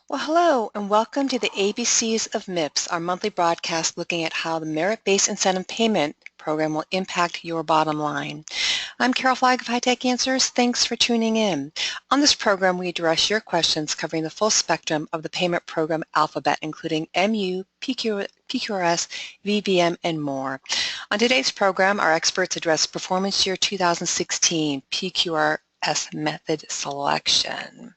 Well, hello, and welcome to the ABCs of MIPS, our monthly broadcast looking at how the Merit-Based Incentive Payment Program will impact your bottom line. I'm Carol Flagg of High Tech Answers. Thanks for tuning in. On this program, we address your questions covering the full spectrum of the payment program alphabet, including MU, PQRS, VBM, and more. On today's program, our experts address Performance Year 2016 PQRS method selection.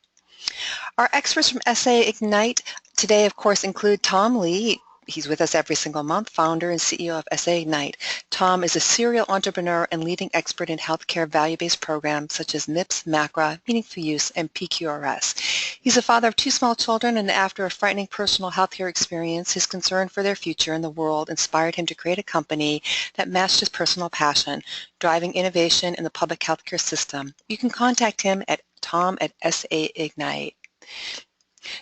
Our experts from SA Ignite today, of course, include Tom Lee. He's with us every single month, founder and CEO of SA Ignite. Tom is a serial entrepreneur and leading expert in healthcare value-based programs such as MIPS, MACRA, Meaningful Use, and PQRS. He's a father of two small children, and after a frightening personal healthcare experience, his concern for their future in the world inspired him to create a company that matched his personal passion, driving innovation in the public healthcare system. You can contact him at tom@SA Ignite.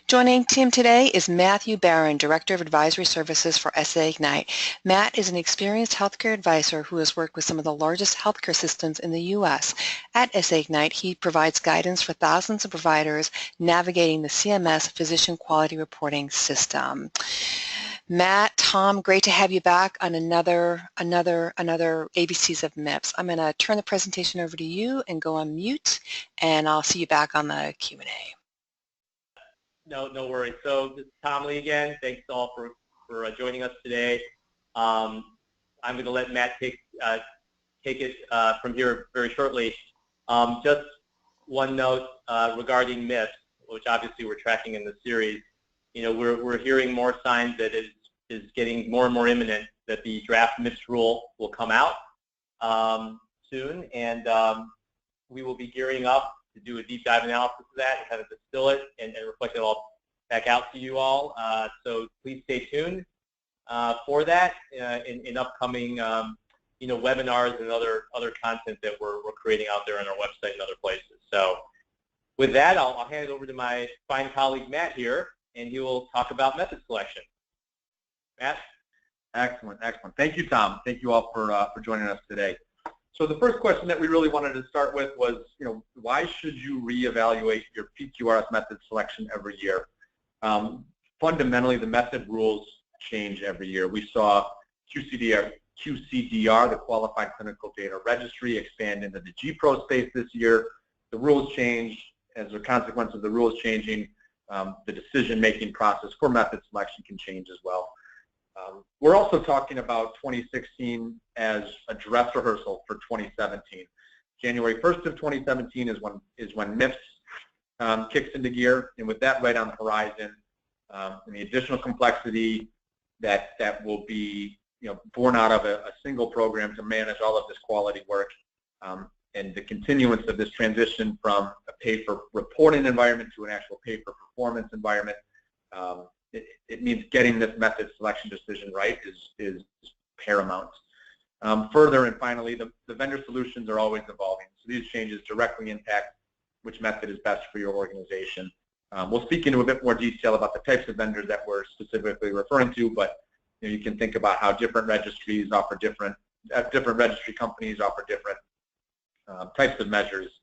Joining Tim today is Matthew Barron, Director of Advisory Services for SA Ignite. Matt is an experienced healthcare advisor who has worked with some of the largest healthcare systems in the U.S. At SA Ignite, he provides guidance for thousands of providers navigating the CMS Physician Quality Reporting System. Matt, Tom, great to have you back on another ABCs of MIPS. I'm going to turn the presentation over to you and go on mute, and I'll see you back on the Q&A. No worries. So this is Tom Lee again. Thanks all for joining us today. I'm going to let Matt take it from here very shortly. Just one note regarding MIPS, which obviously we're tracking in the series. You know, we're hearing more signs that it is getting more and more imminent that the draft MIPS rule will come out soon, and we will be gearing up to do a deep dive analysis of that and kind of distill it and reflect it all back out to you all. So please stay tuned for that in upcoming webinars and other content that we're creating out there on our website and other places. So with that, I'll hand it over to my fine colleague Matt here, and he will talk about method selection. Matt? Excellent. Thank you, Tom. Thank you all for joining us today. So the first question that we really wanted to start with was, why should you reevaluate your PQRS method selection every year? Fundamentally, the method rules change every year. We saw QCDR, the Qualified Clinical Data Registry, expand into the GPRO space this year. The rules change. As a consequence of the rules changing, the decision-making process for method selection can change as well. We're also talking about 2016 as a dress rehearsal for 2017. January 1st of 2017 is when MIPS kicks into gear, and with that right on the horizon, and the additional complexity that will be born out of a single program to manage all of this quality work, and the continuance of this transition from a pay-for-reporting environment to an actual pay-for-performance environment. It means getting this method selection decision right is paramount. Further and finally, the vendor solutions are always evolving, so these changes directly impact which method is best for your organization. We'll speak into a bit more detail about the types of vendors that we're specifically referring to, but you can think about how different registries offer different registry companies offer different types of measures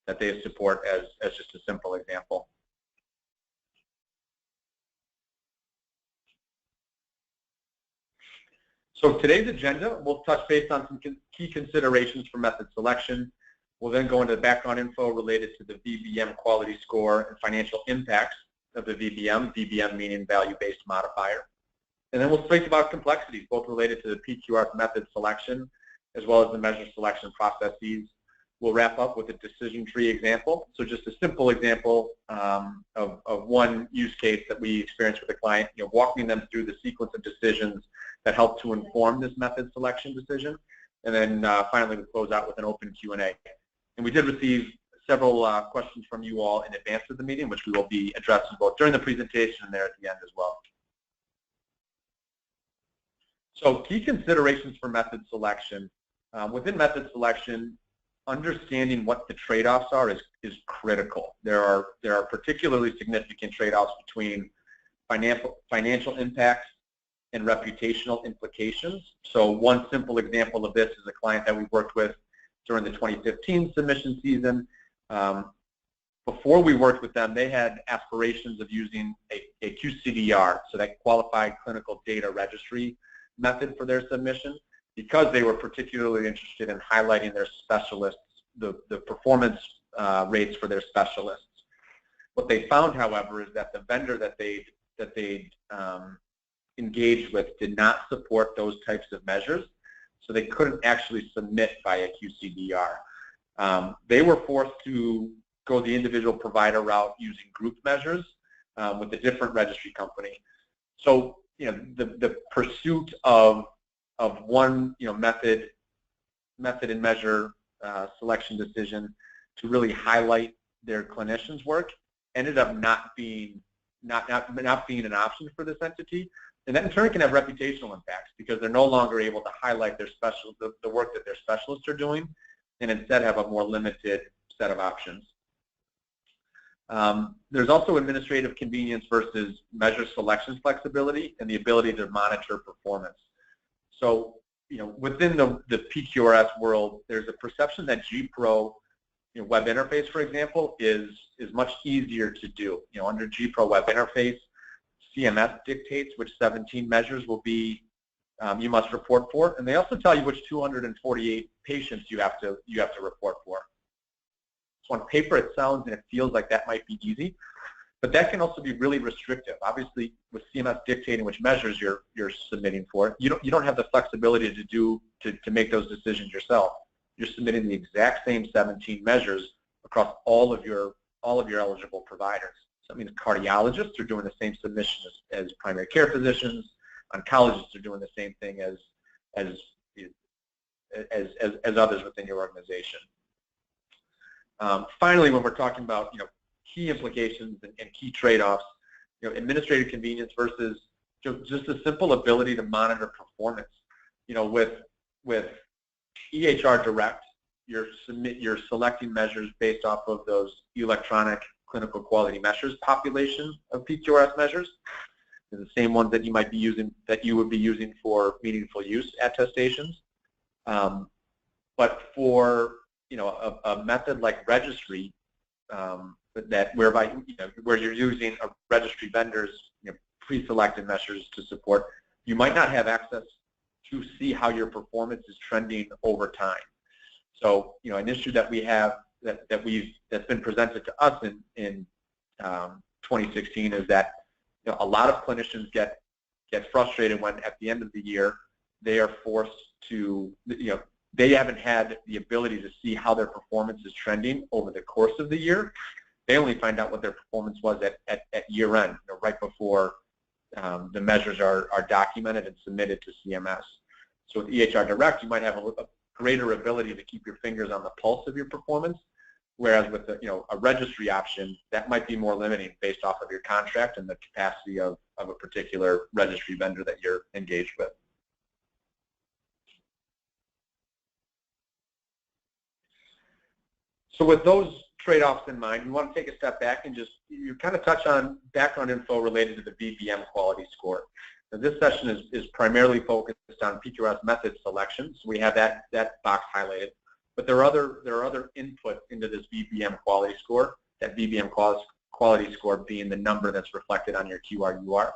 that they support as just a simple example. So today's agenda, we'll touch base on some key considerations for method selection. We'll then go into background info related to the VBM quality score and financial impacts of the VBM meaning value-based modifier. And then we'll speak about complexities, both related to the PQRS method selection as well as the measure selection processes. We'll wrap up with a decision tree example. So just a simple example of one use case that we experienced with a client, walking them through the sequence of decisions that help to inform this method selection decision. And then finally, we close out with an open Q&A. And we did receive several questions from you all in advance of the meeting, which we will be addressing both during the presentation and there at the end as well. So key considerations for method selection. Within method selection, understanding what the trade-offs are is critical. There are particularly significant trade-offs between financial impacts and reputational implications. So one simple example of this is a client that we worked with during the 2015 submission season. before we worked with them, they had aspirations of using a QCDR, so that Qualified Clinical Data Registry method for their submission, because they were particularly interested in highlighting their specialists, the performance rates for their specialists. What they found, however, is that the vendor that they engaged with did not support those types of measures, so they couldn't actually submit via QCDR. They were forced to go the individual provider route using group measures with a different registry company. So, the pursuit of one, method and measure selection decision to really highlight their clinicians' work ended up not being an option for this entity, and that in turn can have reputational impacts because they're no longer able to highlight their the work that their specialists are doing, and instead have a more limited set of options. There's also administrative convenience versus measure selection flexibility and the ability to monitor performance. So, within the PQRS world, there's a perception that GPRO web interface, for example, is much easier to do. Under GPRO web interface, CMS dictates which 17 measures will be you must report for, and they also tell you which 248 patients you have to report for. So on paper, it sounds and it feels like that might be easy, but that can also be really restrictive. Obviously, with CMS dictating which measures you're submitting for, you don't have the flexibility to make those decisions yourself. You're submitting the exact same 17 measures across all of your eligible providers. So that means cardiologists are doing the same submission as primary care physicians. Oncologists are doing the same thing as others within your organization. Finally, when we're talking about key implications and key trade-offs, administrative convenience versus just the simple ability to monitor performance. With EHR Direct, you're selecting measures based off of those electronic clinical quality measures population of PQRS measures. They're the same ones that you would be using for meaningful use attestations. But for a method like registry, where you're using a registry vendor's pre-selected measures to support, you might not have access to see how your performance is trending over time. So, an issue that we have that's been presented to us in 2016 is that a lot of clinicians get frustrated when at the end of the year they are forced to they haven't had the ability to see how their performance is trending over the course of the year. They only find out what their performance was at year end, right before the measures are documented and submitted to CMS. So with EHR Direct, you might have a greater ability to keep your fingers on the pulse of your performance, whereas with a registry option, that might be more limiting based off of your contract and the capacity of a particular registry vendor that you're engaged with. So with those trade-offs in mind, we want to take a step back and you kind of touch on background info related to the VBM quality score. Now, this session is primarily focused on PQRS method selection, so we have that box highlighted. But there are other inputs into this VBM quality score, that VBM quality score being the number that's reflected on your QRUR.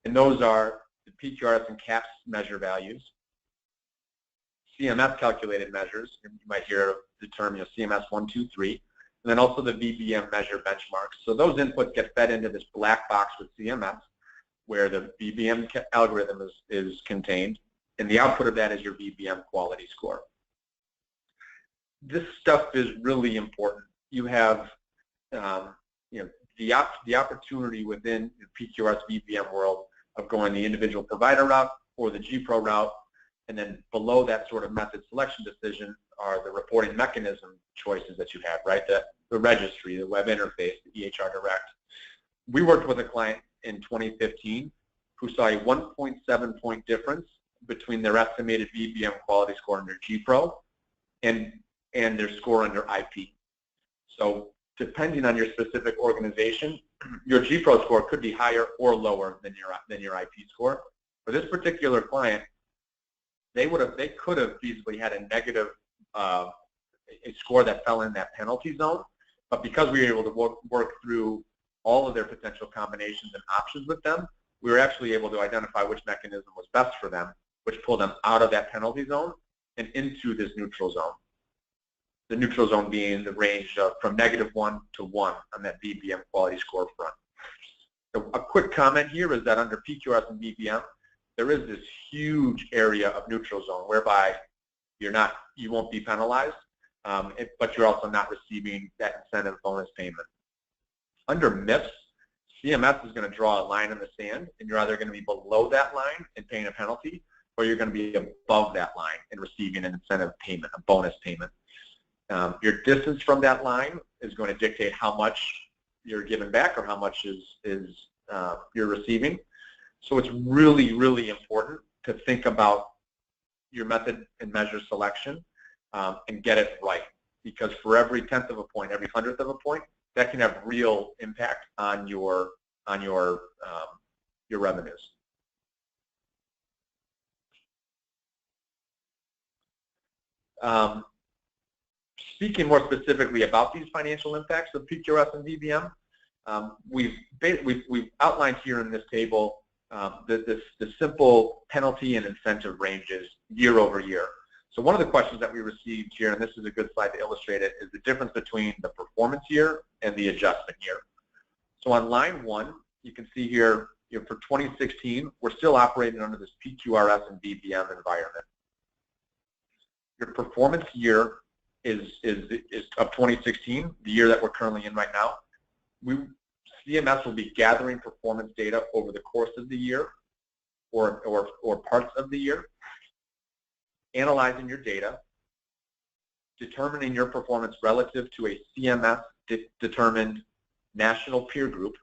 And those are the PQRS and CAPS measure values, CMS calculated measures, you might hear the term CMS 1, 2, 3, and then also the VBM measure benchmarks. So those inputs get fed into this black box with CMS, where the VBM algorithm is contained, and the output of that is your VBM quality score. This stuff is really important. You have the opportunity within the PQRS VBM world of going the individual provider route or the GPRO route, and then below that sort of method selection decision are the reporting mechanism choices that you have, right? The registry, the web interface, the EHR Direct. We worked with a client in 2015 who saw a 1.7 point difference between their estimated VBM quality score under GPRO and their score under IP. So depending on your specific organization, your GPRO score could be higher or lower than your IP score. For this particular client, they could have feasibly had a negative a score that fell in that penalty zone, But because we were able to work through all of their potential combinations and options with them, we were actually able to identify which mechanism was best for them, which pulled them out of that penalty zone and into this neutral zone. The neutral zone being the range of from -1 to 1 on that VBM quality score front. So a quick comment here is that under PQRS and VBM, there is this huge area of neutral zone whereby you won't be penalized, but you're also not receiving that incentive bonus payment. Under MIPS, CMS is going to draw a line in the sand, and you're either going to be below that line and paying a penalty, or you're going to be above that line and receiving an incentive payment, a bonus payment. Your distance from that line is going to dictate how much you're giving back or how much you're receiving. So it's really, really important to think about your method and measure selection and get it right, because for every 10th of a point, every 100th of a point, that can have real impact on your revenues. Speaking more specifically about these financial impacts of PQRS and VBM, we've outlined here in this table the simple penalty and incentive ranges year over year. So one of the questions that we received here, and this is a good slide to illustrate it, is the difference between the performance year and the adjustment year. So on line 1, you can see here, for 2016, we're still operating under this PQRS and VBM environment. Your performance year is of 2016, the year that we're currently in right now. CMS will be gathering performance data over the course of the year or parts of the year, analyzing your data, determining your performance relative to a CMS-determined national peer group.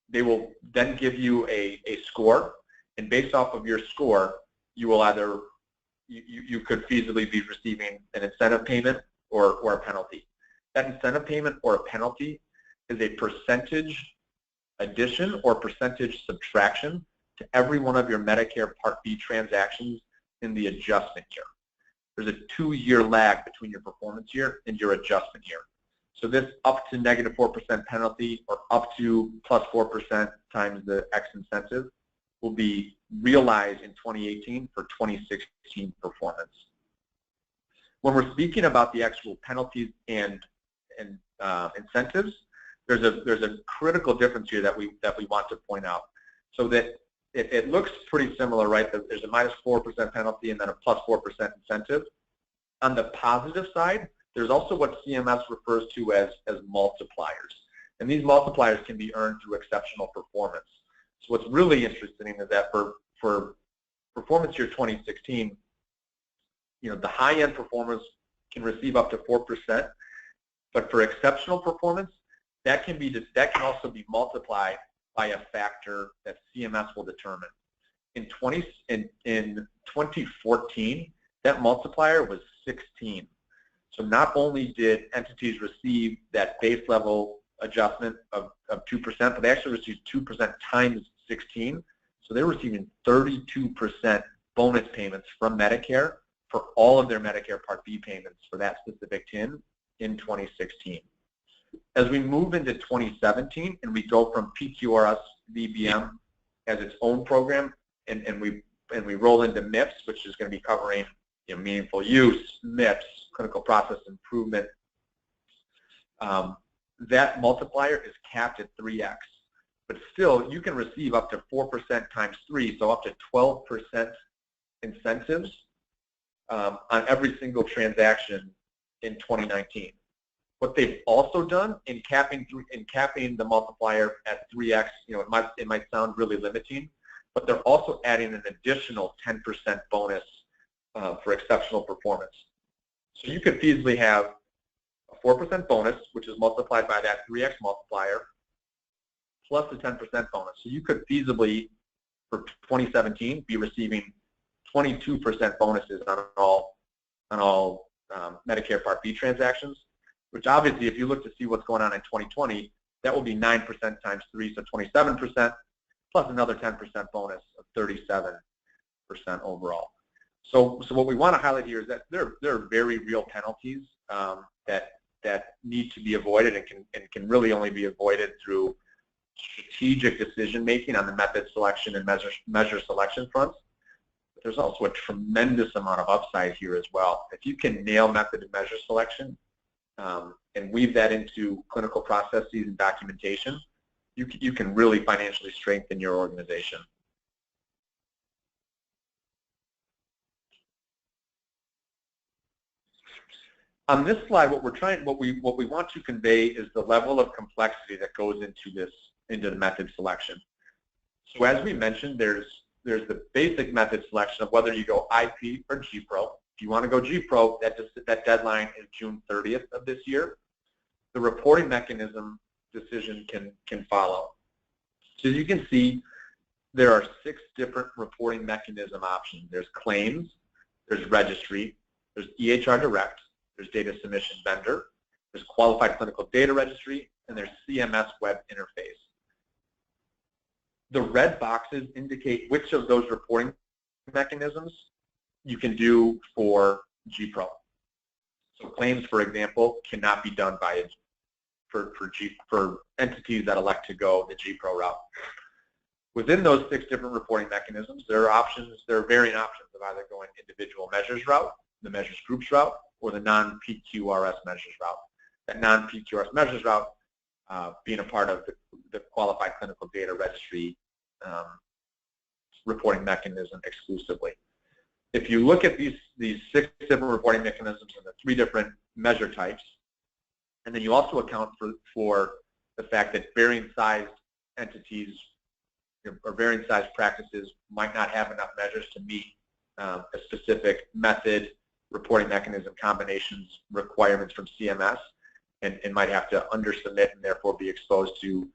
They will then give you a score, and based off of your score, you will either you could feasibly be receiving an incentive payment or a penalty. That incentive payment or a penalty is a percentage addition or percentage subtraction to every one of your Medicare Part B transactions in the adjustment year. There's a 2-year lag between your performance year and your adjustment year. So this up to -4% penalty or up to +4% times the X incentive will be realized in 2018 for 2016 performance. When we're speaking about the actual penalties and incentives, there's a critical difference here that we want to point out. So that it looks pretty similar, right? There's a -4% penalty and then a +4% incentive. On the positive side, there's also what CMS refers to as multipliers. And these multipliers can be earned through exceptional performance. So what's really interesting is that for performance year 2016, the high-end performers can receive up to 4%, but for exceptional performance, that can also be multiplied by a factor that CMS will determine. In 2014, that multiplier was 16. So not only did entities receive that base level adjustment of 2%, but they actually received 2% times 16. So they're receiving 32% bonus payments from Medicare for all of their Medicare Part B payments for that specific TIN in 2016. As we move into 2017 and we go from PQRS VBM as its own program and we roll into MIPS, which is going to be covering meaningful use, MIPS, clinical process improvement, that multiplier is capped at 3x. But still, you can receive up to 4% times 3, so up to 12% incentives on every single transaction in 2019. What they've also done in capping the multiplier at 3x, it might sound really limiting, but they're also adding an additional 10% bonus for exceptional performance. So you could feasibly have a 4% bonus, which is multiplied by that 3x multiplier, plus a 10% bonus. So you could feasibly, for 2017, be receiving 22% bonuses on all Medicare Part B transactions, which obviously, if you look to see what's going on in 2020, that will be 9% times 3, so 27%, plus another 10% bonus of 37% overall. So what we want to highlight here is that there are very real penalties that that need to be avoided and can really only be avoided through strategic decision making on the method selection and measure selection fronts. But there's also a tremendous amount of upside here as well. If you can nail method and measure selection and weave that into clinical processes and documentation, you can really financially strengthen your organization. On this slide, what we want to convey is the level of complexity that goes into the method selection. So as we mentioned, there's the basic method selection of whether you go IP or GPRO. If you want to go GPRO, that deadline is June 30th of this year. The reporting mechanism decision can follow. So as you can see, there are 6 different reporting mechanism options. There's claims, there's registry, there's EHR direct, there's data submission vendor, there's qualified clinical data registry, and there's CMS web interface. The red boxes indicate which of those reporting mechanisms you can do for GPRO. So claims, for example, cannot be done by for entities that elect to go the GPRO route. Within those 6 different reporting mechanisms, there are varying options of either going individual measures route, the measures groups route, or the non-PQRS measures route. That non-PQRS measures route being a part of the qualified clinical data registry reporting mechanism exclusively. If you look at these 6 different reporting mechanisms and the 3 different measure types, and then you also account for the fact that varying sized entities or varying sized practices might not have enough measures to meet a specific method, reporting mechanism combinations requirements from CMS, and might have to undersubmit and therefore be exposed to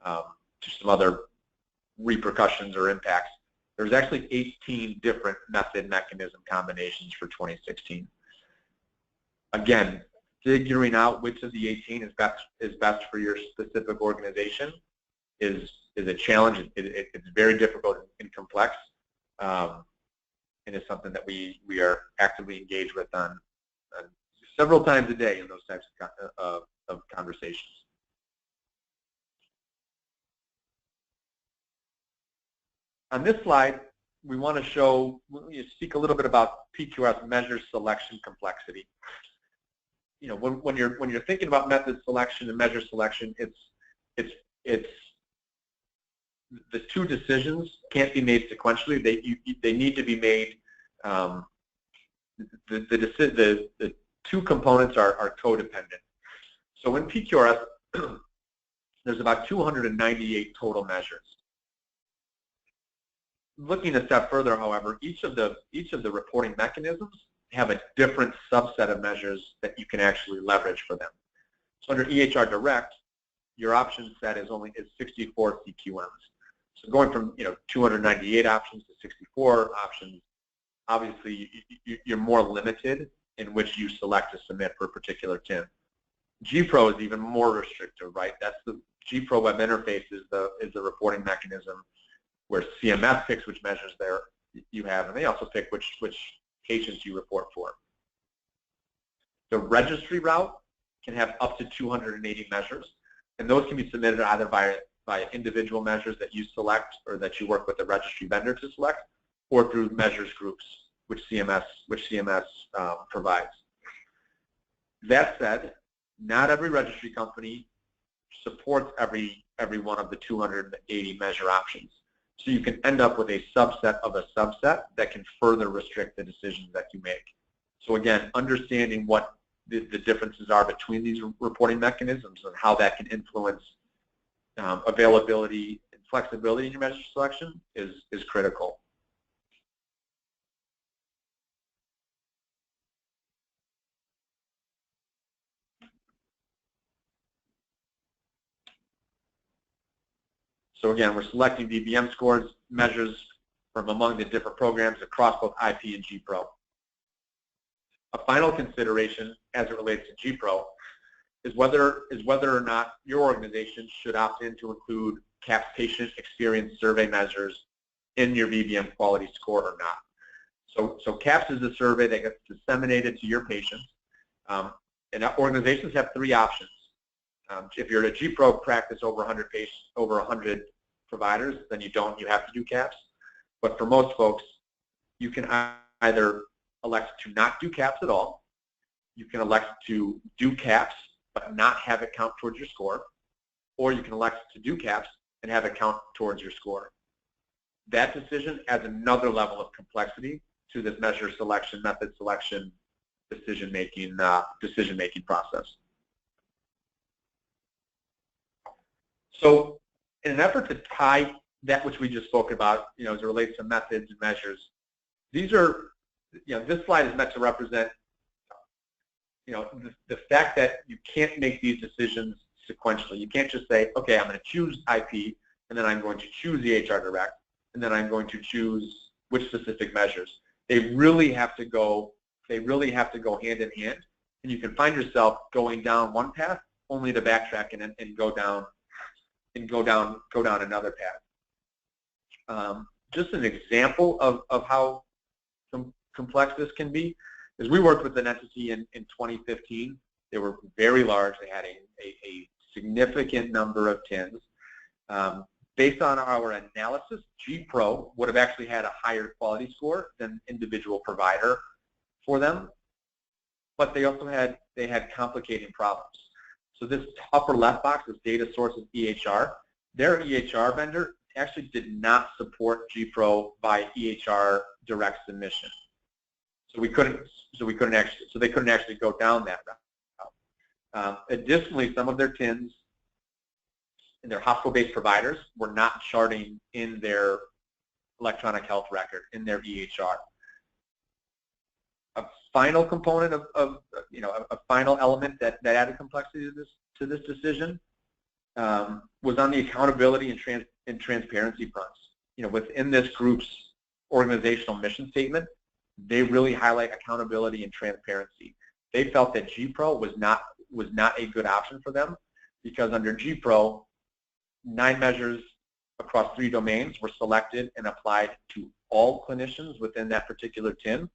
some other repercussions or impacts. There's actually 18 different method mechanism combinations for 2016. Again, figuring out which of the 18 is best for your specific organization is a challenge. It's very difficult and complex, and it's something that we are actively engaged with on several times a day in those types of conversations. On this slide, we want to speak a little bit about PQRS measure selection complexity. You know, when you're thinking about method selection and measure selection, it's the 2 decisions can't be made sequentially. They need to be made. The 2 components are codependent. So in PQRS, there's about 298 total measures. Looking a step further, however, each of the reporting mechanisms have a different subset of measures that you can actually leverage for them. So under EHR Direct, your option set is 64 CQMs. So going from 298 options to 64 options, obviously you're more limited in which you select to submit for a particular TIM. GPRO is even more restrictive, right? That's the GPRO web interface is the reporting mechanism where CMS picks which measures you have, and they also pick which patients you report for. The registry route can have up to 280 measures, and those can be submitted either by individual measures that you select or that you work with the registry vendor to select, or through measures groups, which CMS provides. That said, not every registry company supports every one of the 280 measure options. So you can end up with a subset of a subset that can further restrict the decisions that you make. So again, understanding what the differences are between these reporting mechanisms and how that can influence availability and flexibility in your measure selection is critical. So again, we're selecting VBM scores, measures from among the different programs across both IP and GPRO. A final consideration as it relates to GPRO is whether or not your organization should opt in to include CAPS patient experience survey measures in your VBM quality score or not. So CAPS is a survey that gets disseminated to your patients. And organizations have three options. If you're at a GPRO practice over 100 patients, over 100 providers, then you have to do CAPS. But for most folks, you can either elect to not do CAPS at all, you can elect to do CAPS but not have it count towards your score, or you can elect to do CAPS and have it count towards your score. That decision adds another level of complexity to this measure selection, method selection, decision-making process. So in an effort to tie that which we just spoke about, as it relates to methods and measures, these are, this slide is meant to represent, the fact that you can't make these decisions sequentially. You can't just say, okay, I'm going to choose IP, and then I'm going to choose EHR Direct, and then I'm going to choose which specific measures. They really have to go hand in hand, and you can find yourself going down one path only to backtrack and go down another path. Just an example of how complex this can be is we worked with an entity in 2015. They were very large. They had a significant number of TINs. Based on our analysis, GPRO would have actually had a higher quality score than individual provider for them, but they also had complicating problems. So this upper left box is data sources EHR. Their EHR vendor actually did not support GPRO by EHR direct submission. So they couldn't actually go down that route. Additionally, some of their TINs and their hospital-based providers were not charting in their electronic health record, in their EHR. A final component a final element that added complexity to this decision was on the accountability and transparency fronts. Within this group's organizational mission statement, they really highlight accountability and transparency. They felt that GPRO was not a good option for them because under GPRO, 9 measures across 3 domains were selected and applied to all clinicians within that particular TIN,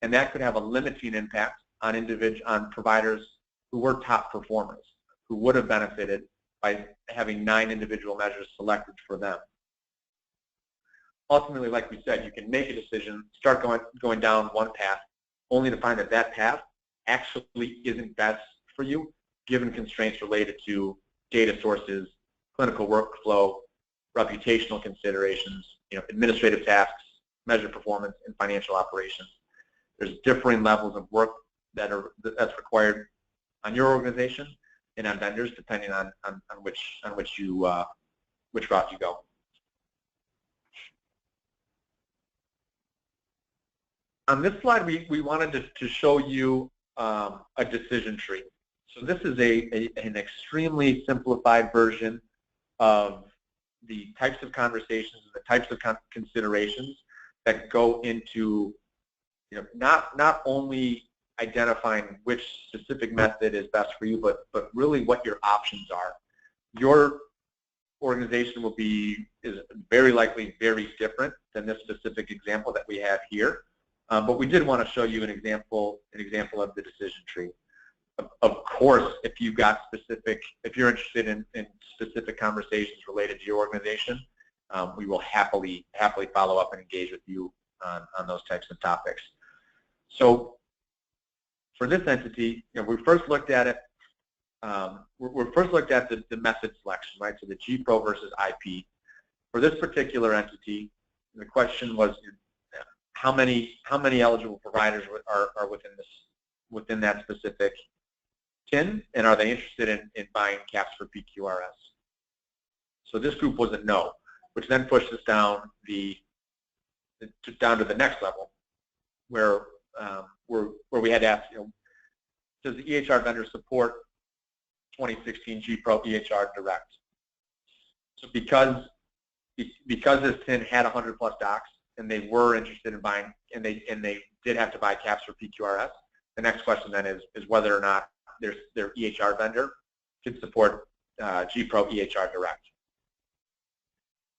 and that could have a limiting impact on providers who were top performers, who would have benefited by having 9 individual measures selected for them. Ultimately, like we said, you can make a decision, start going down one path, only to find that path actually isn't best for you, given constraints related to data sources, clinical workflow, reputational considerations, administrative tasks, measure performance, and financial operations. There's differing levels of work that's required on your organization and on vendors, depending on which route you go. On this slide, we wanted to show you a decision tree. So this is an extremely simplified version of the types of conversations and the types of considerations that go into not only identifying which specific method is best for you, but really what your options are. Your organization is very likely very different than this specific example that we have here. But we did want to show you an example of the decision tree. Of course, if you're interested in specific conversations related to your organization, we will happily follow up and engage with you on those types of topics. So for this entity, we first looked at it. We first looked at the method selection, right? So the GPRO versus IP. For this particular entity, the question was, how many eligible providers are within that specific TIN, and are they interested in buying CAPS for PQRS? So this group was a no, which then pushed us down to the next level, where we had to ask, does the EHR vendor support 2016 GPRO EHR Direct? So because this TIN had 100+ docs, and they were interested in buying, and they did have to buy CAPS for PQRS, the next question then is whether or not their EHR vendor can support GPRO EHR Direct.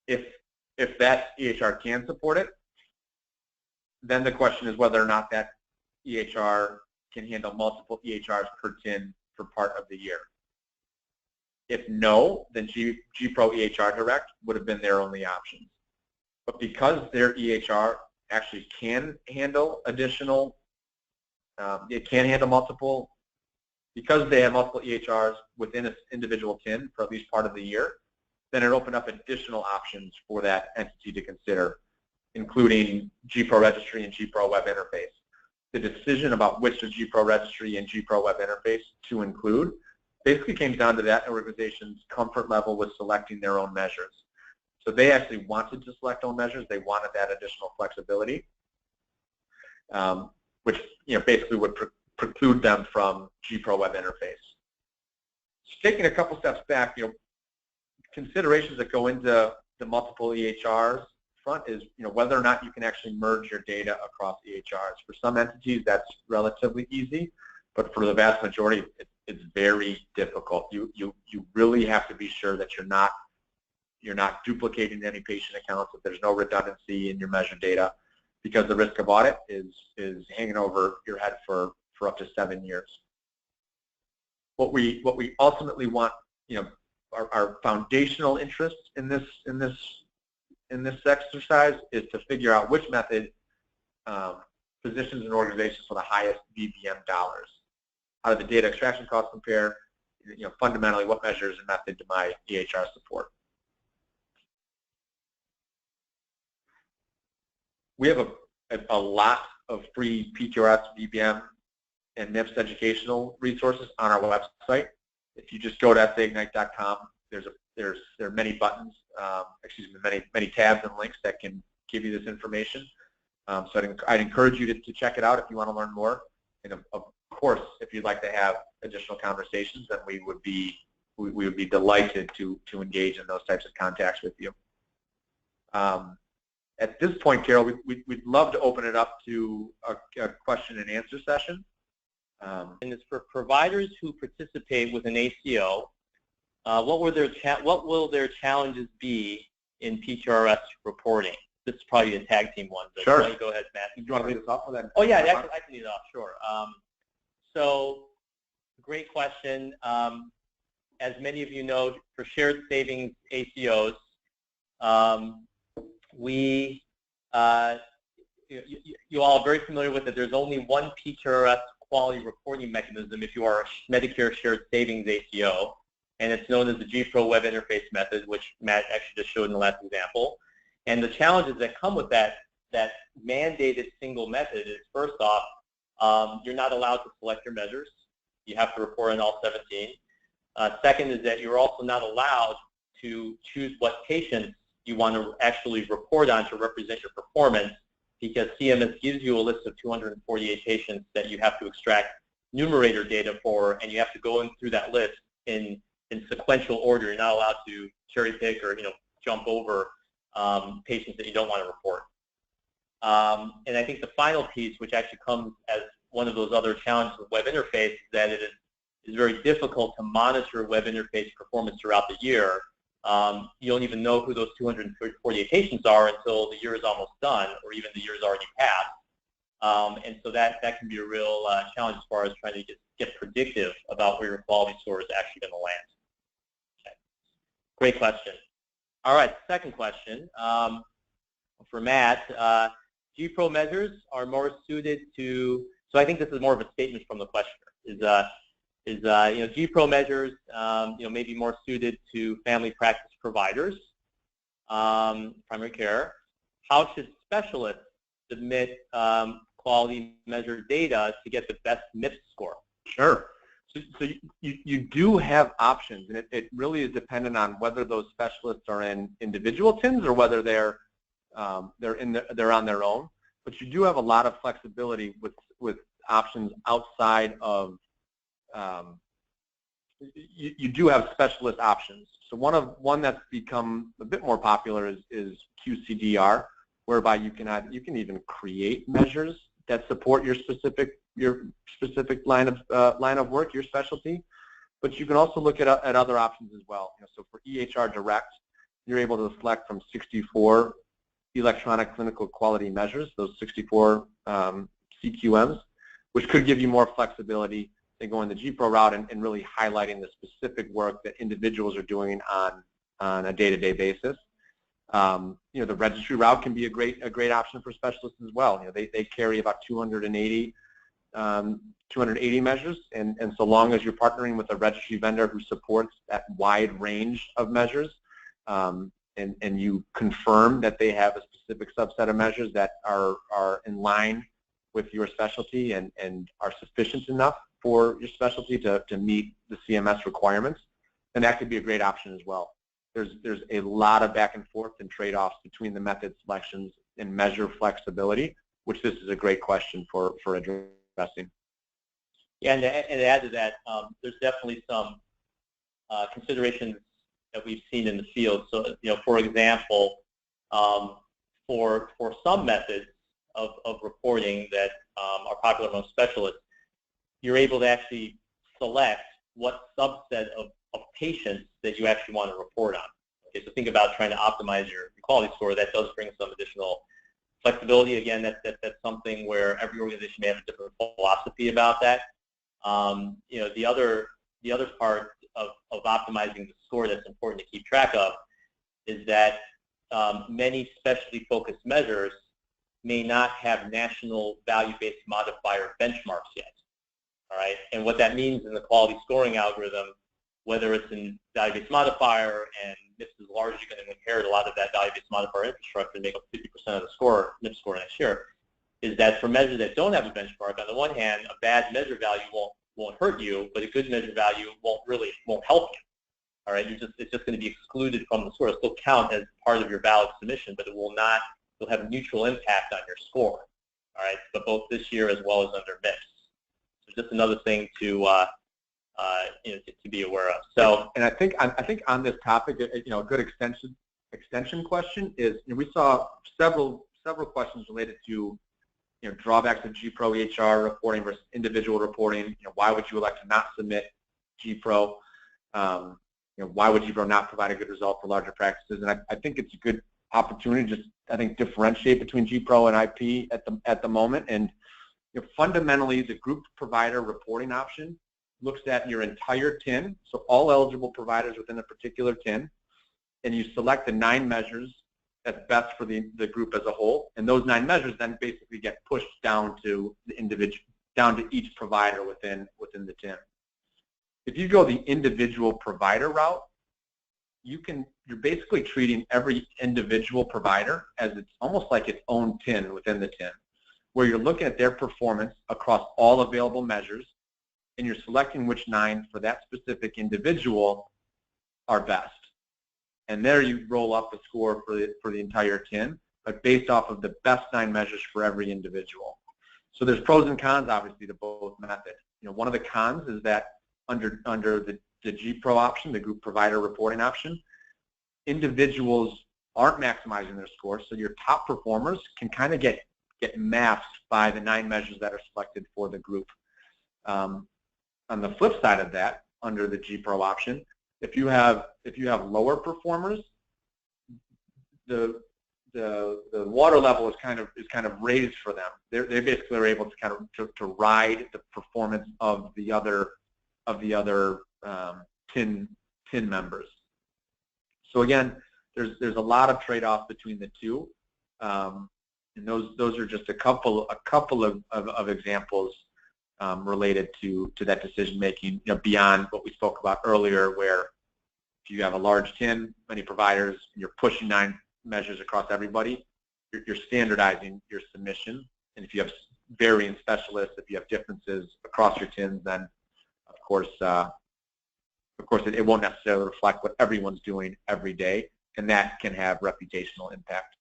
If that EHR can support it, then the question is whether or not that EHR can handle multiple EHRs per tin for part of the year. If no, then GPRO EHR Direct would have been their only option. But because their EHR actually can handle additional, it can handle multiple, because they have multiple EHRs within an individual tin for at least part of the year, then it opened up additional options for that entity to consider, including GPRO Registry and GPRO Web Interface. The decision about which GPRO Registry and GPRO Web Interface to include basically came down to that organization's comfort level with selecting their own measures. So they actually wanted to select own measures. They wanted that additional flexibility, which basically would preclude them from GPRO Web Interface. So taking a couple steps back, considerations that go into the multiple EHRs front is whether or not you can actually merge your data across EHRs. For some entities, that's relatively easy, but for the vast majority, it's very difficult. You really have to be sure that you're not duplicating any patient accounts, that there's no redundancy in your measured data, because the risk of audit is hanging over your head for up to 7 years. What we ultimately want, our foundational interest in this exercise is to figure out which method positions an organization for the highest VBM dollars. How do the data extraction costs compare? Fundamentally, what measures and method do my EHR support? We have a lot of free PQRS, VBM, and MIPS educational resources on our website. If you just go to essaignite.com, there are many buttons, many tabs and links that can give you this information. So I'd encourage you to check it out if you want to learn more. And of course, if you'd like to have additional conversations, then we would be delighted to engage in those types of contacts with you. At this point, Carol, we'd love to open it up to a question and answer session. And it's for providers who participate with an ACO. What will their challenges be in PQRS reporting? This is probably a tag team one. But sure. Go ahead, Matt. Do you want to lead us off with that? Oh yeah, I can lead it off. Sure. So, great question. As many of you know, for shared savings ACOs, you all are very familiar with it. There's only one PQRS quality reporting mechanism if you are a Medicare shared savings ACO, and it's known as the GPRO Web Interface method, which Matt actually just showed in the last example. And the challenges that come with that mandated single method is, first off, you're not allowed to select your measures. You have to report on all 17. Second is that you're also not allowed to choose what patients you want to actually report on to represent your performance, because CMS gives you a list of 248 patients that you have to extract numerator data for, and you have to go in through that list in sequential order. You're not allowed to cherry pick or jump over patients that you don't want to report. And I think the final piece, which actually comes as one of those other challenges with web interface, is that it is very difficult to monitor web interface performance throughout the year. You don't even know who those 248 patients are until the year is almost done, or even the year is already passed. And so that can be a real challenge as far as trying to get predictive about where your quality score is actually going to land. Okay. Great question. All right, second question for Matt. GPRO measures are more suited to, so I think this is more of a statement from the questioner, GPRO measures maybe more suited to family practice providers, primary care. How should specialists submit quality measured data to get the best MIPS score? Sure. So you do have options, and it really is dependent on whether those specialists are in individual TINs or whether they're on their own. But you do have a lot of flexibility with options outside of. You do have specialist options. So one that's become a bit more popular is QCDR, whereby you can even create measures that support your specific line of work, your specialty. But you can also look at other options as well. So for EHR Direct, you're able to select from 64 electronic clinical quality measures, those 64 CQMs, which could give you more flexibility than going the GPRO route and really highlighting the specific work that individuals are doing on a day-to-day basis. The registry route can be a great option for specialists as well. They carry about 280 measures, and so long as you're partnering with a registry vendor who supports that wide range of measures, and you confirm that they have a specific subset of measures that are in line with your specialty and are sufficient enough for your specialty to meet the CMS requirements, then that could be a great option as well. There's a lot of back and forth and trade-offs between the method selections and measure flexibility, which this is a great question for addressing. Yeah, and to add to that, there's definitely some considerations that we've seen in the field. So, for example, for some methods of reporting that are popular among specialists, you're able to actually select what subset of patients that you actually want to report on. Okay, so think about trying to optimize your quality score. That does bring some additional flexibility. Again, that's something where every organization may have a different philosophy about that. The other part of optimizing the score that's important to keep track of is that many specialty focused measures may not have national value-based modifier benchmarks yet. All right, and what that means in the quality scoring algorithm, whether it's in value-based modifier, and MIPS is largely going to inherit a lot of that value-based modifier infrastructure and make up 50% of the MIPS score next year, is that for measures that don't have a benchmark, on the one hand, a bad measure value won't hurt you, but a good measure value won't help you. All right, it's just going to be excluded from the score. It'll still count as part of your valid submission, but it'll have a neutral impact on your score. All right, but both this year as well as under MIPS. So just another thing to be aware of. So, and I think on this topic, a good extension question is, we saw several questions related to drawbacks of GPRO EHR reporting versus individual reporting. Why would you elect to not submit GPRO? Why would GPRO not provide a good result for larger practices? And I think it's a good opportunity to just differentiate between GPRO and IP at the moment. And fundamentally, the group provider reporting option looks at your entire TIN, so all eligible providers within a particular TIN, and you select the 9 measures that's best for the group as a whole, and those 9 measures then basically get pushed down to the individual, down to each provider within the TIN. If you go the individual provider route, you're basically treating every individual provider as it's almost like its own TIN within the TIN, where you're looking at their performance across all available measures, and you're selecting which 9 for that specific individual are best. And there you roll up a score for the entire TIN, but based off of the best 9 measures for every individual. So there's pros and cons, obviously, to both methods. One of the cons is that under the GPRO option, the group provider reporting option, individuals aren't maximizing their score, so your top performers can kind of get masked by the 9 measures that are selected for the group. On the flip side of that, under the GPRO option, if you have lower performers, the water level is kind of raised for them. They basically are able to ride the performance of the other TIN members. So again, there's a lot of trade-off between the two, and those are just a couple of examples related to that decision making, beyond what we spoke about earlier, where if you have a large TIN, many providers, and you're pushing 9 measures across everybody, you're standardizing your submission. And if you have varying specialists, if you have differences across your TINs, then of course it won't necessarily reflect what everyone's doing every day, and that can have reputational impact.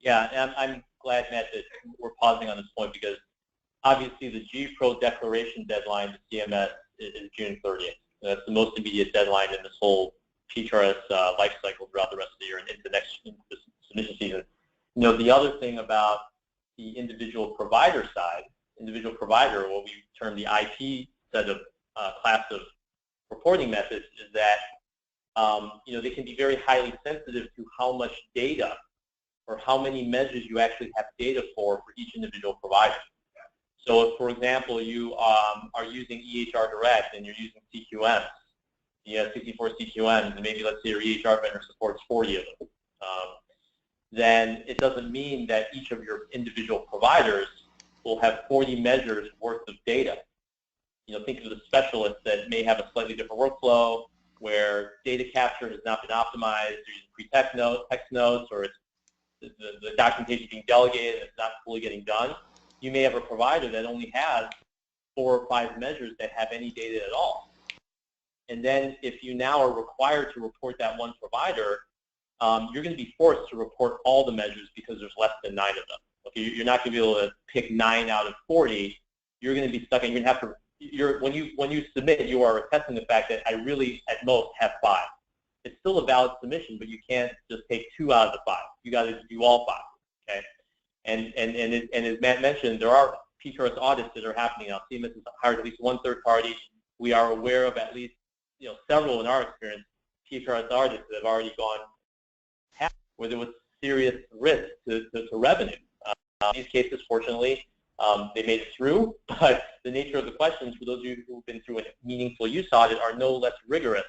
Yeah, and I'm glad, Matt, that we're pausing on this point, because obviously the GPRO declaration deadline to CMS is June 30th. That's the most immediate deadline in this whole PQRS life cycle throughout the rest of the year and into the submission season. The other thing about the individual provider side, what we term the IP set of class of reporting methods, is that they can be very highly sensitive to how much data or how many measures you actually have data for each individual provider. So if, for example, you are using EHR Direct and you're using CQMs, you have 64 CQMs, and maybe let's say your EHR vendor supports 40 of them, then it doesn't mean that each of your individual providers will have 40 measures worth of data. You know, think of the specialists that may have a slightly different workflow where data capture has not been optimized, they're using pre-text notes, or it's the documentation being delegated and it's not fully getting done. You may have a provider that only has 4 or 5 measures that have any data at all. And then if you now are required to report that one provider, you're going to be forced to report all the measures because there's less than 9 of them. Okay, you're not going to be able to pick 9 out of 40. You're going to be stuck, and you're going to have to. When you submit, you are attesting the fact that I really at most have 5. It's still a valid submission, but you can't just take 2 out of the 5. You got to do all 5. Okay, and as Matt mentioned, there are PQRS audits that are happening now. CMS has hired at least one third party. We are aware of at least several in our experience PQRS audits that have already gone past where there was serious risk to revenue. In these cases, fortunately, they made it through, but the nature of the questions for those of you who have been through a meaningful use audit are no less rigorous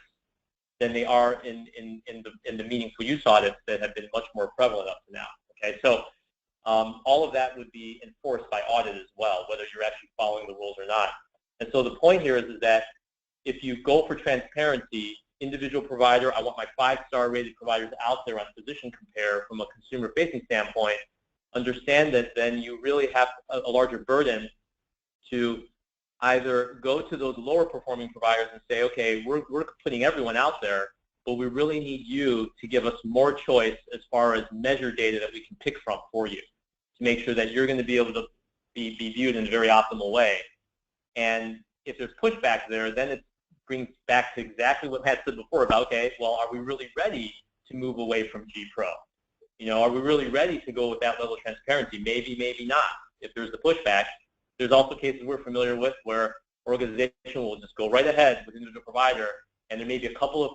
than they are in the meaningful use audits that have been much more prevalent up to now. Okay, so all of that would be enforced by audit as well, whether you're actually following the rules or not. And so the point here is that if you go for transparency, individual provider, I want my 5-star rated providers out there on Physician Compare from a consumer-facing standpoint, understand that then you really have a larger burden to either go to those lower performing providers and say, okay, we're putting everyone out there, but we really need you to give us more choice as far as measure data that we can pick from for you to make sure that you're going to be able to be viewed in a very optimal way. And if there's pushback there, then it brings back to exactly what Matt said before about, okay, well, are we really ready to move away from GPRO? Are we really ready to go with that level of transparency? Maybe, maybe not. If there's the pushback, there's also cases we're familiar with where organization will just go right ahead with individual provider, and there may be a couple of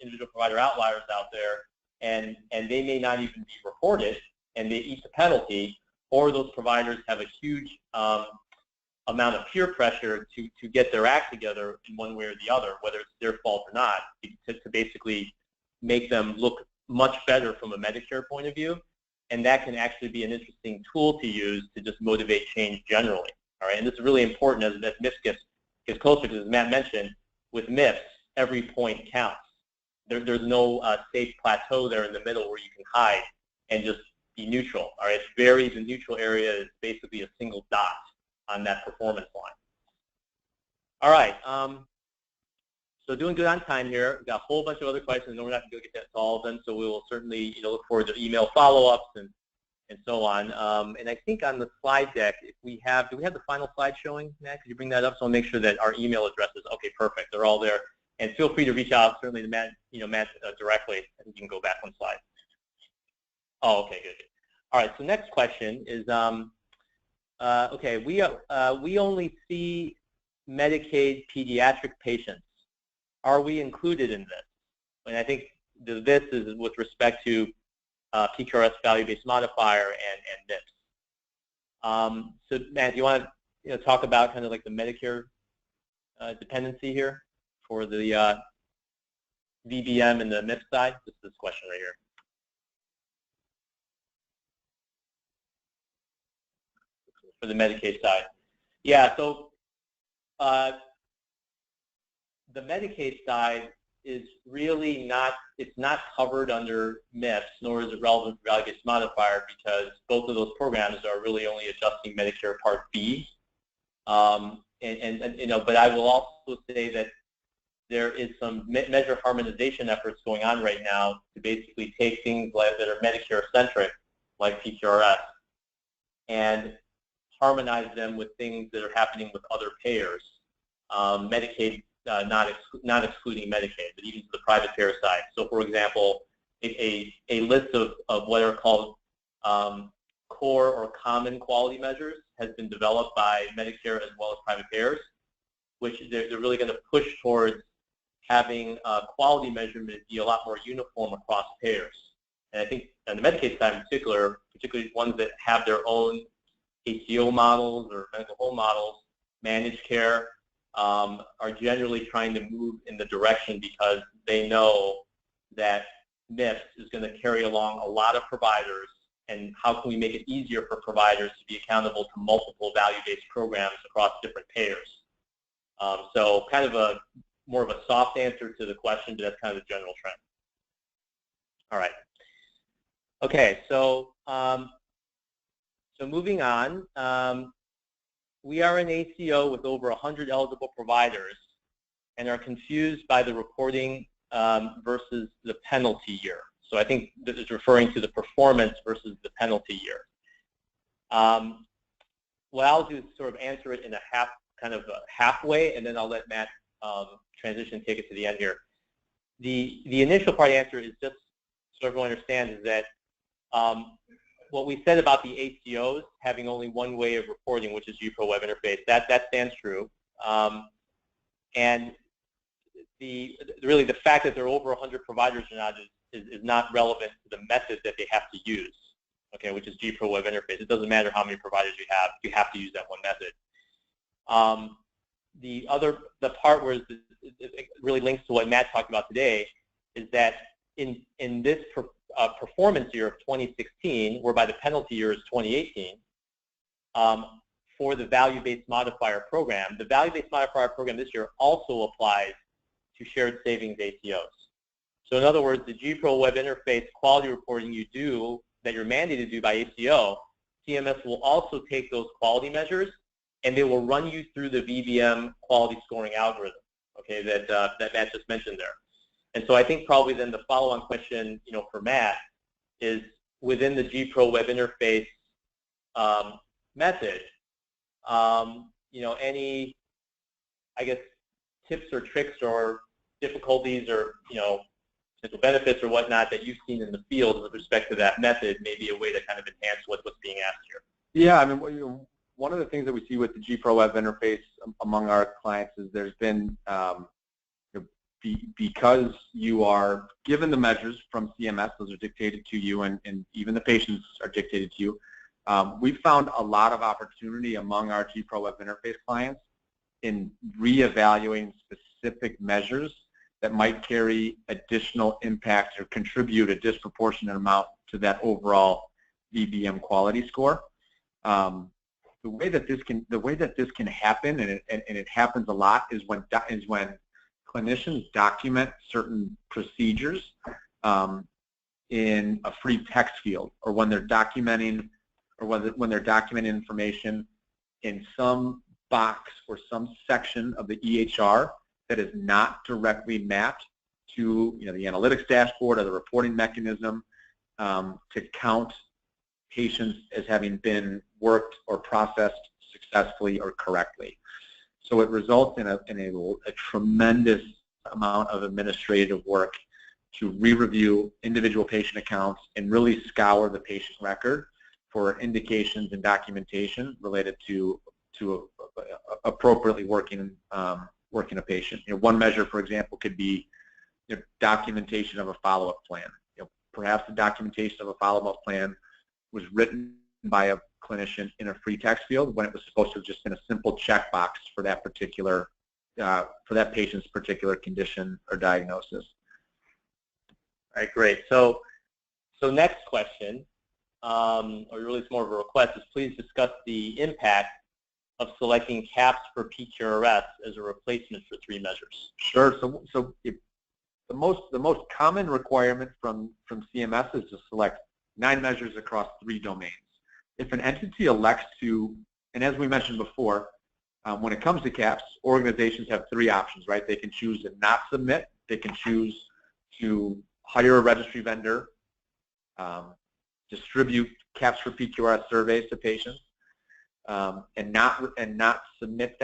individual provider outliers out there, and they may not even be reported, and they eat the penalty, or those providers have a huge amount of peer pressure to get their act together in one way or the other, whether it's their fault or not, to basically make them look much better from a Medicare point of view, and that can actually be an interesting tool to use to just motivate change generally. All right, and this is really important as MIPS gets closer, because as Matt mentioned, with MIPS, every point counts. There's no safe plateau there in the middle where you can hide and just be neutral. All right, the neutral area is basically a single dot on that performance line. All right, so doing good on time here. We've got a whole bunch of other questions. No, we're not going to get to all of them, so we will certainly look forward to email follow-ups and so on. And I think on the slide deck, if we have, do we have the final slide showing, Matt? Could you bring that up so I'll make sure that our email addresses, okay, perfect, they're all there. And feel free to reach out certainly to Matt, Matt directly. I think you can go back one slide. Oh, okay, good. All right, so next question is, okay, we only see Medicaid pediatric patients. Are we included in this? And I think this is with respect to PQRS value-based modifier and MIPS. So Matt, do you want to talk about kind of like the Medicare dependency here for the VBM and the MIPS side? Just this question right here. For the Medicaid side. Yeah, so the Medicaid side is really not, it's not covered under MIPS, nor is it relevant for value-based modifier, because both of those programs are really only adjusting Medicare Part B. But I will also say that there is some measure harmonization efforts going on right now to basically take things that are Medicare-centric, like PQRS, and harmonize them with things that are happening with other payers. Medicaid, not excluding Medicaid, but even to the private payer side. So, for example, a list of what are called core or common quality measures has been developed by Medicare as well as private payers, which they're really going to push towards having quality measurement be a lot more uniform across payers. And I think on the Medicaid side in particular, particularly ones that have their own ACO models or medical home models, managed care, are generally trying to move in the direction because they know that MIPS is going to carry along a lot of providers, and how can we make it easier for providers to be accountable to multiple value-based programs across different payers. So kind of more of a soft answer to the question, but that's kind of the general trend. All right. Okay, so moving on, we are an ACO with over 100 eligible providers and are confused by the reporting versus the penalty year. So I think this is referring to the performance versus the penalty year. What I'll do is sort of answer it in a halfway, and then I'll let Matt transition, take it to the end here. The initial part answer is just so everyone understands is that what we said about the ACOs having only one way of reporting, which is GPRO web interface, that stands true. And really the fact that there are over 100 providers or not is not relevant to the method that they have to use, okay, which is GPRO web interface. It doesn't matter how many providers you have to use that one method. The part where it really links to what Matt talked about today is that in this performance year of 2016, whereby the penalty year is 2018, for the value-based modifier program, the value-based modifier program this year also applies to shared savings ACOs. So in other words, the GPRO web interface quality reporting you do, that you're mandated to do by ACO, CMS will also take those quality measures and they will run you through the VBM quality scoring algorithm, okay, that Matt just mentioned there. And so I think probably then the follow-on question, for Matt is within the GPRO web interface method, any, I guess, tips or tricks or difficulties or, potential benefits or whatnot that you've seen in the field with respect to that method may be a way to kind of enhance what's being asked here. Yeah, I mean, one of the things that we see with the GPRO web interface among our clients is there's been, because you are given the measures from CMS, those are dictated to you, and even the patients are dictated to you, we've found a lot of opportunity among our GPRO web interface clients in reevaluating specific measures that might carry additional impact or contribute a disproportionate amount to that overall VBM quality score. The way that this can happen, and it happens a lot, is when clinicians document certain procedures in a free text field, or when they're documenting, when they're documenting information in some box or some section of the EHR that is not directly mapped to the analytics dashboard or the reporting mechanism to count patients as having been worked or processed successfully or correctly. So it results in a tremendous amount of administrative work to re-review individual patient accounts and really scour the patient record for indications and documentation related to appropriately working a patient. One measure, for example, could be documentation of a follow-up plan. Perhaps the documentation of a follow-up plan was written by a clinician in a free text field when it was supposed to have just been a simple checkbox for that particular, for that patient's particular condition or diagnosis. All right, great. So next question, or really it's more of a request, is please discuss the impact of selecting CAPS for PQRS as a replacement for 3 measures. Sure. So the most common requirement from CMS is to select 9 measures across 3 domains. If an entity elects to, and as we mentioned before, when it comes to CAPS, organizations have 3 options, right? They can choose to not submit, they can choose to hire a registry vendor, distribute CAPS for PQRS surveys to patients, and not submit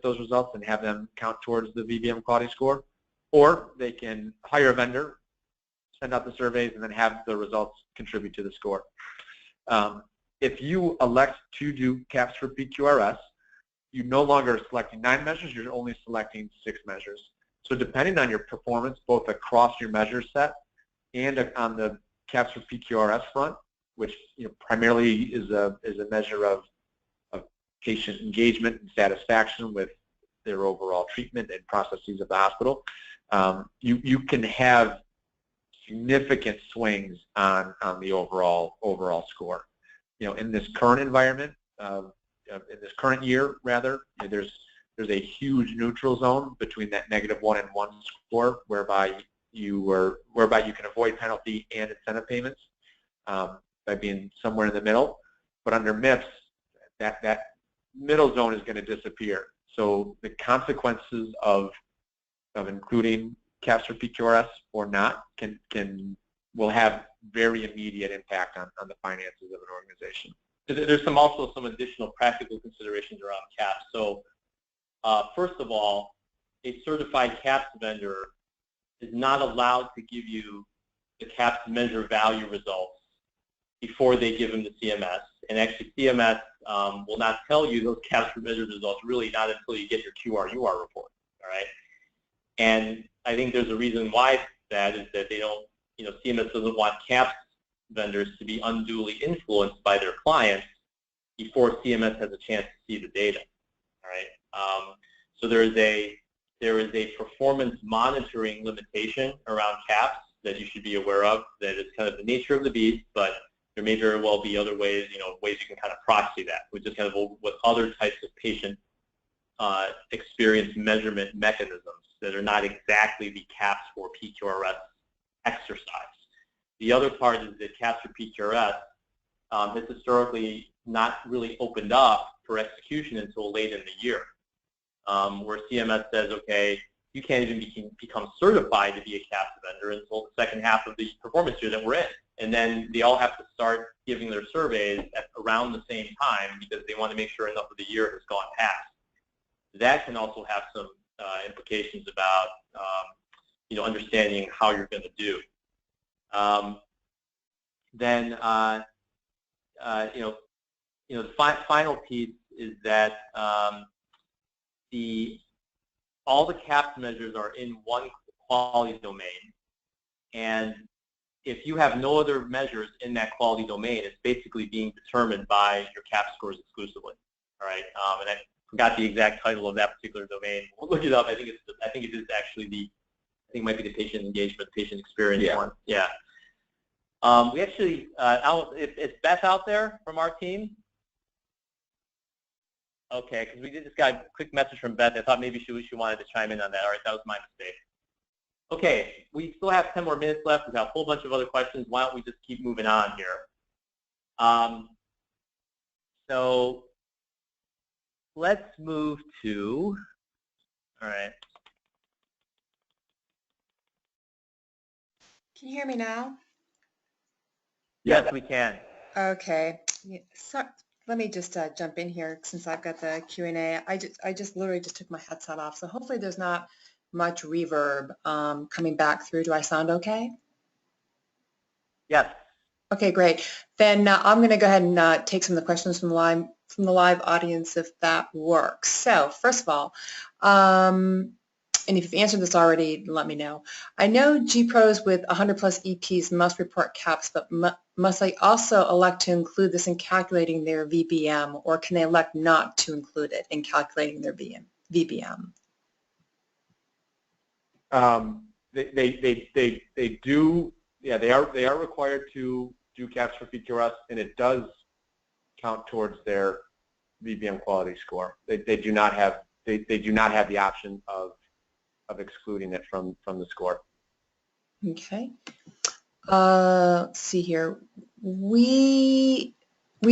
those results and have them count towards the VBM quality score, or they can hire a vendor, send out the surveys, and then have the results contribute to the score. If you elect to do CAPS for PQRS, you no longer are selecting 9 measures, you're only selecting 6 measures. So depending on your performance, both across your measure set and on the CAPS for PQRS front, which primarily is a measure of patient engagement and satisfaction with their overall treatment and processes of the hospital, you can have significant swings on the overall score. In this current environment, in this current year rather, there's a huge neutral zone between that -1 and 1 score, whereby you can avoid penalty and incentive payments by being somewhere in the middle. But under MIPS, that middle zone is going to disappear. So the consequences of including CAPS for PQRS or not will have very immediate impact on the finances of an organization. There's also some additional practical considerations around CAPS. So first of all, a certified CAPS vendor is not allowed to give you the CAPS measure value results before they give them to CMS. And actually CMS will not tell you those CAPS measure results really not until you get your QRUR report, all right? And I think there's a reason why that is that they don't, CMS doesn't want CAPS vendors to be unduly influenced by their clients before CMS has a chance to see the data, all right? So there is a performance monitoring limitation around CAPS that you should be aware of, that is kind of the nature of the beast, but there may very well be other ways, ways you can kind of proxy that, which is kind of what other types of patient experience measurement mechanisms that are not exactly the CAPS for PQRS exercise. The other part is that CAPS for PQRS has historically not really opened up for execution until late in the year, where CMS says, okay, you can't even become certified to be a CAPS vendor until the second half of the performance year that we're in. And then they all have to start giving their surveys at around the same time because they want to make sure enough of the year has gone past. That can also have some implications about understanding how you're going to do. Then the final piece is that all the CAPS measures are in one quality domain, and if you have no other measures in that quality domain, it's basically being determined by your CAPS scores exclusively. All right, and I forgot the exact title of that particular domain. We'll look it up. I think it is actually it might be the patient engagement, patient experience one. Yeah. We actually, is Beth out there from our team? Okay, because we just got a quick message from Beth. I thought maybe she wanted to chime in on that. All right, that was my mistake. Okay, we still have 10 more minutes left. We've got a whole bunch of other questions. Why don't we just keep moving on here? So let's move to, all right. Can you hear me now? Yes, we can. Okay. Yeah, so let me just jump in here since I've got the Q&A. I just literally just took my headset off, so hopefully there's not much reverb coming back through. Do I sound okay? Yes. Okay, great. Then I'm going to go ahead and take some of the questions from the live audience if that works. So first of all, and if you've answered this already, let me know. I know GPROs with 100 plus EPs must report CAPS, but must they also elect to include this in calculating their VBM, or can they elect not to include it in calculating their VBM? They do. Yeah, they are required to do CAPS for PQRS, and it does count towards their VBM quality score. They do not have the option of excluding it from the score. Okay. Let's see here. When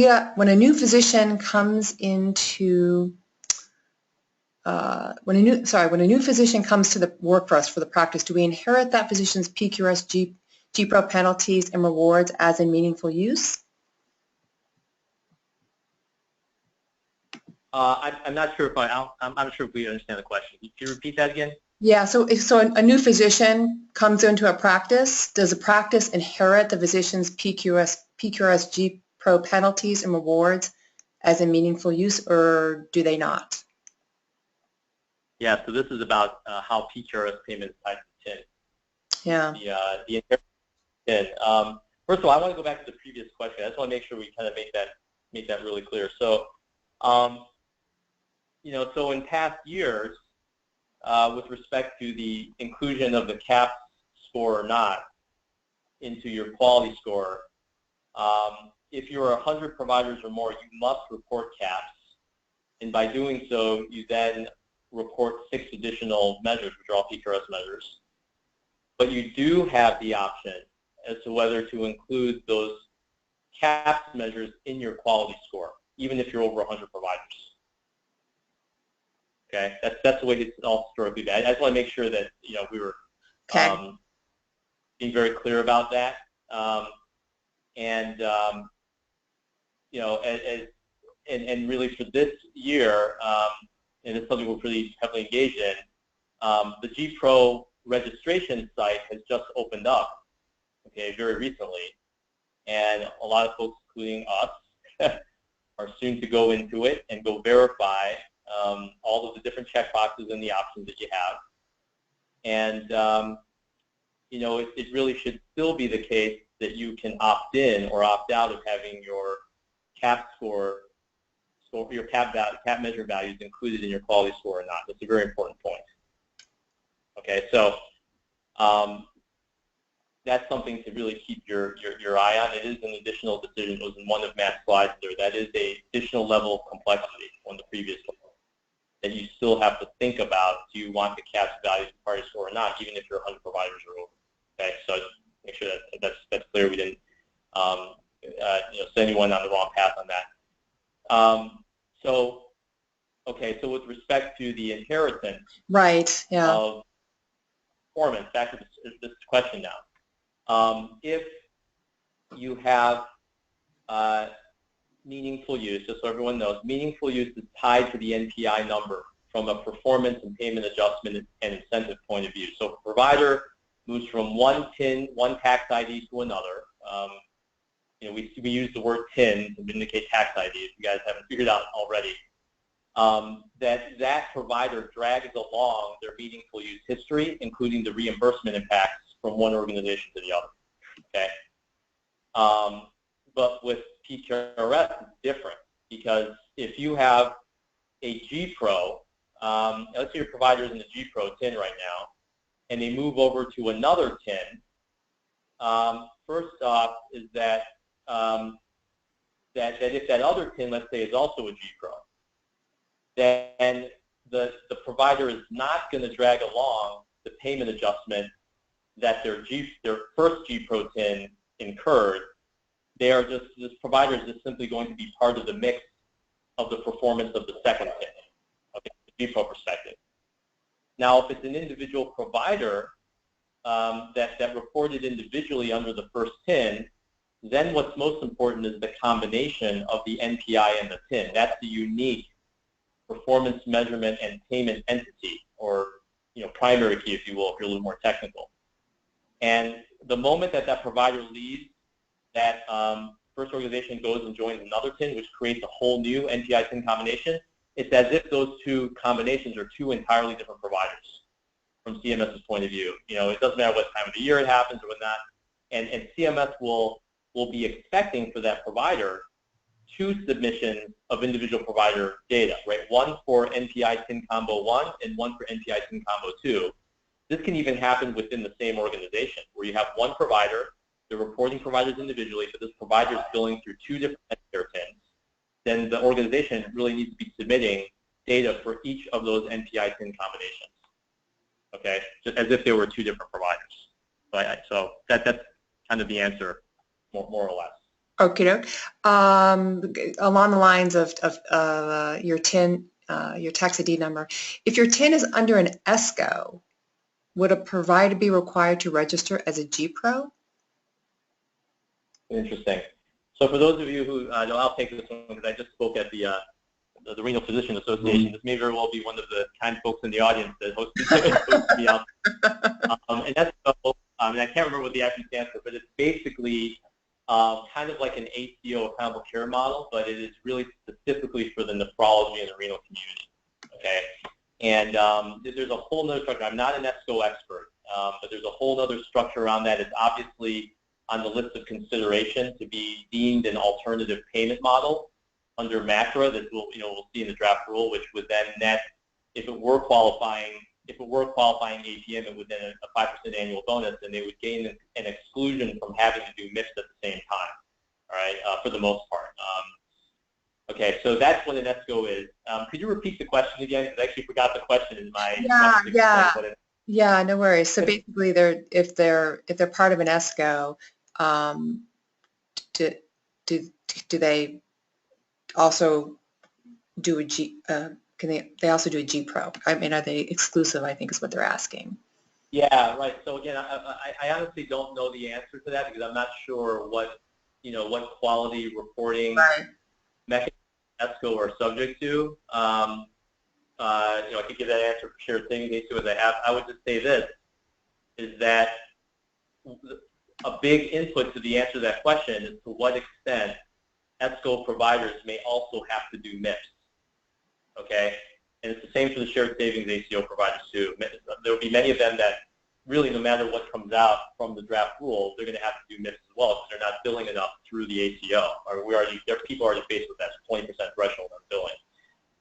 a new physician comes into when a new physician comes to the work for us for the practice, do we inherit that physician's PQRS GPRO penalties and rewards as a meaningful use? I'm not sure if I'm not sure if we understand the question. Can you repeat that again? Yeah, so a new physician comes into a practice. Does the practice inherit the physician's PQRS GPRO penalties and rewards as a meaningful use, or do they not? Yeah, so this is about how PQRS payment is tied to TIN. Yeah. The inheritance TIN. first of all, I want to go back to the previous question. I just want to make sure we kind of make that really clear. So, so in past years, with respect to the inclusion of the CAPS score or not into your quality score, if you're 100 providers or more, you must report CAPS. And by doing so, you then report 6 additional measures, which are all PQRS measures. But you do have the option as to whether to include those CAPS measures in your quality score, even if you're over 100 providers. Okay, that's the way it's all historically been. I just want to make sure that we were being very clear about that. And really for this year, and it's something we're pretty heavily engaged in, the GPRO registration site has just opened up, okay, very recently, and a lot of folks, including us, are soon to go into it and go verify all of the different checkboxes and the options that you have. And it really should still be the case that you can opt in or opt out of having your CAP score, your CAP measure values included in your quality score or not. That's a very important point. Okay, so that's something to really keep your eye on. It is an additional decision. It was in one of Matt's slides there. That is an additional level of complexity on the previous one that you still have to think about. Do you want the CAPS values in part of your score or not, even if you're 100 providers or over? Okay, so make sure that's clear. We didn't send anyone on the wrong path on that. So with respect to the inheritance of performance, back to this question now. If you have meaningful use, just so everyone knows, meaningful use is tied to the NPI number from a performance and payment adjustment and incentive point of view. So if a provider moves from one TIN, one tax ID to another, we use the word TIN to indicate tax ID, if you guys haven't figured out already, that provider drags along their meaningful use history, including the reimbursement impacts from one organization to the other. Okay, but with PQRS, it's different, because if you have a GPRO, let's say your provider's in the GPRO TIN right now, and they move over to another TIN, first off is that if that other TIN, let's say, is also a GPRO, then the provider is not going to drag along the payment adjustment that their first GPRO TIN incurred. This provider is just simply going to be part of the mix of the performance of the second TIN, okay, from the GPRO perspective. Now, if it's an individual provider that reported individually under the first TIN, then what's most important is the combination of the NPI and the TIN. That's the unique performance measurement and payment entity, or primary key, if you will, if you're a little more technical. And the moment that provider leaves that first organization, goes and joins another TIN, which creates a whole new NPI TIN combination, it's as if those two combinations are two entirely different providers from CMS's point of view. It doesn't matter what time of the year it happens or whatnot, and CMS will be expecting for that provider 2 submissions of individual provider data, right? One for NPI TIN Combo 1 and one for NPI TIN Combo 2. This can even happen within the same organization, where you have one provider, they're reporting providers individually, so this provider is billing through 2 different Medicare TINs. Then the organization really needs to be submitting data for each of those NPI TIN combinations, okay? Just as if they were 2 different providers. So that's kind of the answer, more or less. Okay, along the lines of your TIN, your tax ID number, if your TIN is under an ESCO, would a provider be required to register as a GPRO? Interesting. So for those of you who, I'll take this one because I just spoke at the Renal Physician Association. This may very well be one of the kind folks in the audience that hosted me out. And that's, and I can't remember what the actually stands for, but it's basically kind of like an ACO, accountable care model, but it is really specifically for the nephrology and the renal community. Okay, and there's a whole other structure. I'm not an ESCO expert, but there's a whole other structure around that. It's obviously on the list of consideration to be deemed an alternative payment model under MACRA that we'll see in the draft rule, which would then net, if it were qualifying APM, it would then a 5% annual bonus, and they would gain an exclusion from having to do MIPS at the same time. All right, for the most part. Okay, so that's what an ESCO is. Could you repeat the question again? Because I actually forgot the question in my Yeah, no worries. So basically, if they're part of an ESCO, do they also do a they also do a GPRO? I mean, are they exclusive? I think is what they're asking. Yeah, right. So again, I honestly don't know the answer to that because I'm not sure what quality reporting mechanism ESCO are subject to. I could give that answer for sure. Thing as I have, I would just say this: is that a big input to the answer to that question is to what extent ESCO providers may also have to do MIPS. Okay, and it's the same for the shared savings ACO providers too. There will be many of them that really, no matter what comes out from the draft rule, they're going to have to do MIPS as well because they're not billing enough through the ACO. Or people are already faced with that 20% threshold on billing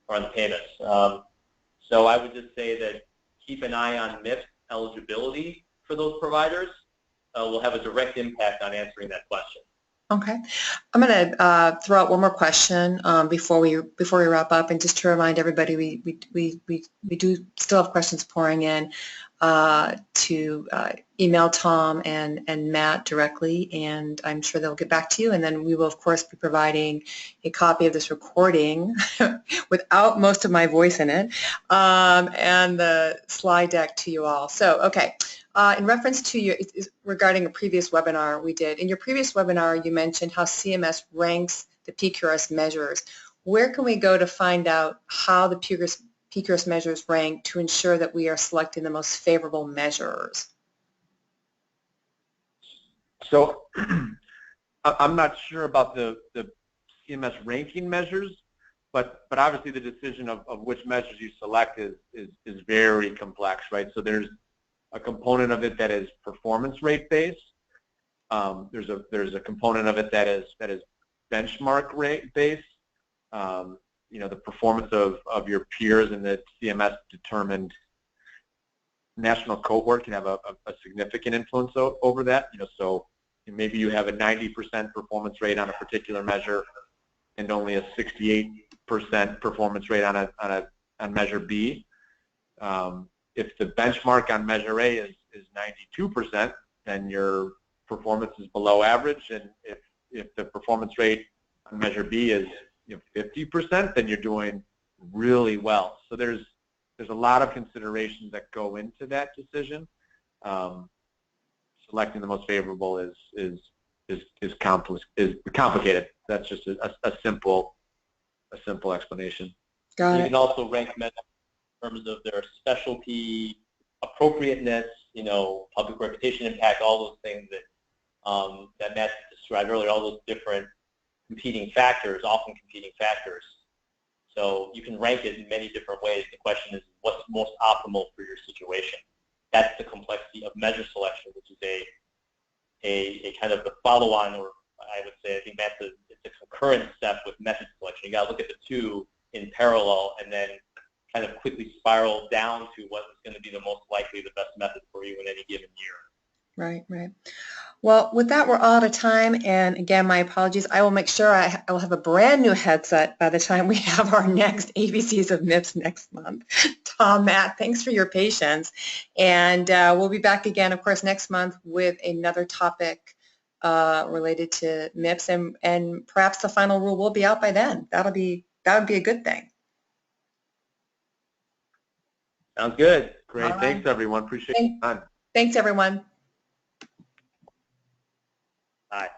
or on the payments. So I would just say that keep an eye on MIPS eligibility for those providers. Will have a direct impact on answering that question. Okay, I'm going to throw out one more question before we wrap up, and just to remind everybody, we do still have questions pouring in to email Tom and Matt directly, and I'm sure they'll get back to you. And then we will, of course, be providing a copy of this recording without most of my voice in it, and the slide deck to you all. So, okay. In reference to regarding a previous webinar we did, in your previous webinar you mentioned how CMS ranks the PQRS measures. Where can we go to find out how the PQRS measures rank to ensure that we are selecting the most favorable measures? So I'm not sure about the CMS ranking measures, but obviously the decision of which measures you select is very complex, right? So there's a component of it that is performance rate based. There's a component of it that is benchmark rate based. The performance of your peers in the CMS determined national cohort can have a significant influence over that. So maybe you have a 90% performance rate on a particular measure and only a 68% performance rate on measure B. If the benchmark on measure A is 92%, then your performance is below average, and if the performance rate on measure B is 50%, then you're doing really well. So there's a lot of considerations that go into that decision. Selecting the most favorable is complicated. That's just a simple explanation. Got it. You can also rank measures in terms of their specialty, appropriateness, public reputation impact, all those things that Matt described earlier, all those different often competing factors. So you can rank it in many different ways. The question is, what's most optimal for your situation? That's the complexity of measure selection, which is a kind of the follow-on, or I would say, I think it's a concurrent step with method selection. You got to look at the two in parallel and then kind of quickly spiral down to what is going to be the most likely, the best method for you in any given year. Right, right. Well, with that, we're all out of time. And again, my apologies. I will make sure I will have a brand new headset by the time we have our next ABCs of MIPS next month. Tom, Matt, thanks for your patience. And we'll be back again, of course, next month with another topic related to MIPS. And perhaps the final rule will be out by then. That would be a good thing. Sounds good. Great. Right. Thanks, everyone. Appreciate your time. Thanks, everyone. Bye.